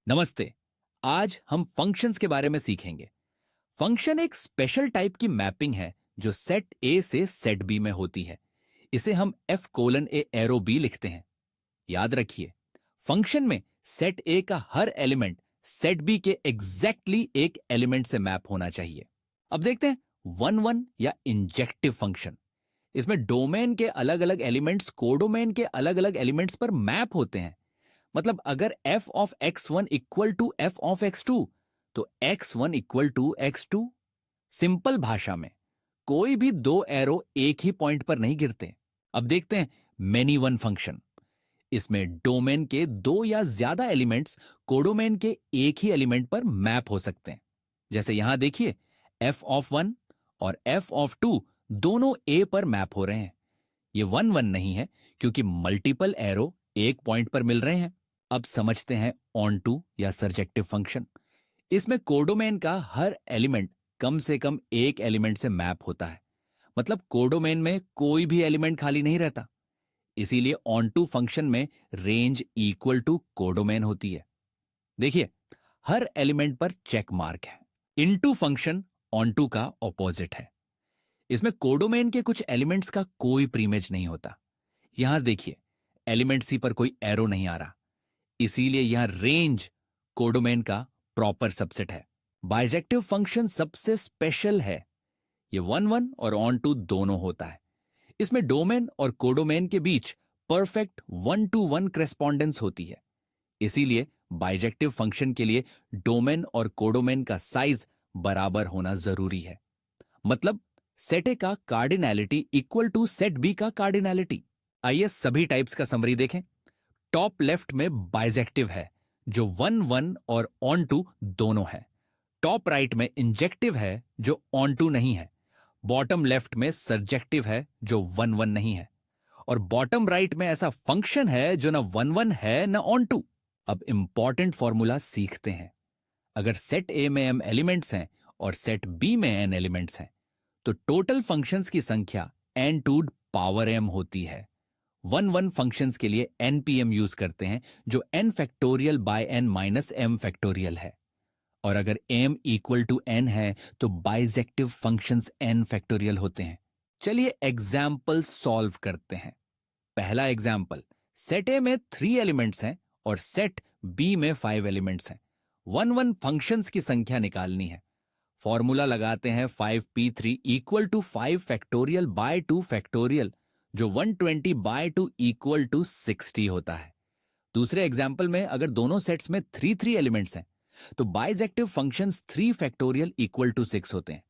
नमस्ते। आज हम फंक्शंस के बारे में सीखेंगे। फंक्शन एक स्पेशल टाइप की मैपिंग है जो सेट ए से सेट बी में होती है। इसे हम F:A एरो बी लिखते हैं। याद रखिए, फंक्शन में सेट ए का हर एलिमेंट सेट बी के एग्जैक्टली एक एलिमेंट से मैप होना चाहिए। अब देखते हैं वन वन या इंजेक्टिव फंक्शन। इसमें डोमेन के अलग अलग एलिमेंट्स कोडोमेन के अलग अलग एलिमेंट्स पर मैप होते हैं। मतलब अगर f of x1 equal to f of x2 तो x1 equal to x2। Simple भाषा में कोई भी दो एरो एक ही पॉइंट पर नहीं गिरते। अब देखते हैं मेनी वन फंक्शन। इसमें डोमेन के दो या ज्यादा एलिमेंट्स कोडोमेन के एक ही एलिमेंट पर मैप हो सकते हैं। जैसे यहां देखिए, f ऑफ 1 और f ऑफ 2 दोनों a पर मैप हो रहे हैं। ये वन वन नहीं है क्योंकि मल्टीपल एरो एक पॉइंट पर मिल रहे हैं। अब समझते हैं ऑन टू या सरजेक्टिव फंक्शन। इसमें कोडोमेन का हर एलिमेंट कम से कम एक एलिमेंट से मैप होता है। मतलब कोडोमेन में कोई भी एलिमेंट खाली नहीं रहता। इसीलिए ऑन टू फंक्शन में रेंज इक्वल टू कोडोमेन होती है। देखिए, हर एलिमेंट पर चेक मार्क है। इनटू फंक्शन ऑन टू का ऑपोजिट है। इसमें कोडोमेन के कुछ एलिमेंट्स का कोई प्रीमेज नहीं होता। यहां देखिए, एलिमेंट सी पर कोई एरो नहीं आ रहा। इसीलिए यहां रेंज कोडोमेन का प्रॉपर सबसेट है। बाइजेक्टिव फंक्शन सबसे स्पेशल है। ये वन वन और ऑन टू दोनों होता है। इसमें डोमेन और कोडोमेन के बीच perfect one to one correspondence होती है। इसीलिए बाइजेक्टिव फंक्शन के लिए डोमेन और कोडोमेन का साइज बराबर होना जरूरी है। मतलब सेट ए का cardinality equal to set b का कार्डिनैलिटी। आइए सभी टाइप्स का समरी देखें। टॉप लेफ्ट में बाइजेक्टिव है जो वन वन और ऑन टू दोनों है। टॉप राइट में इंजेक्टिव है जो ऑन टू नहीं है। बॉटम लेफ्ट में सरजेक्टिव है जो वन वन नहीं है। और बॉटम राइट में ऐसा फंक्शन है जो ना वन वन है ना ऑन टू। अब इंपॉर्टेंट फॉर्मूला सीखते हैं। अगर सेट ए में m एलिमेंट्स हैं और सेट बी में n एलिमेंट्स हैं तो टोटल फंक्शंस की संख्या n टू पावर m होती है। वन वन फंक्शंस के लिए npm यूज करते हैं जो n factorial by n minus m factorial है। और अगर m इक्वल टू n है तो बाइजेक्टिव फंक्शंस n फैक्टोरियल होते हैं। चलिए एग्जाम्पल सॉल्व करते हैं। पहला एग्जाम्पल, सेट ए में 3 एलिमेंट्स हैं और सेट बी में 5 एलिमेंट्स हैं। वन वन फंक्शंस की संख्या निकालनी है। फॉर्मूला लगाते हैं 5p3 equal to 5 factorial by 2 factorial जो 120 बाय 2 इक्वल टू 60 होता है। दूसरे एग्जाम्पल में अगर दोनों सेट्स में 3 3 एलिमेंट्स हैं तो bijective functions 3 factorial equal to 6 होते हैं।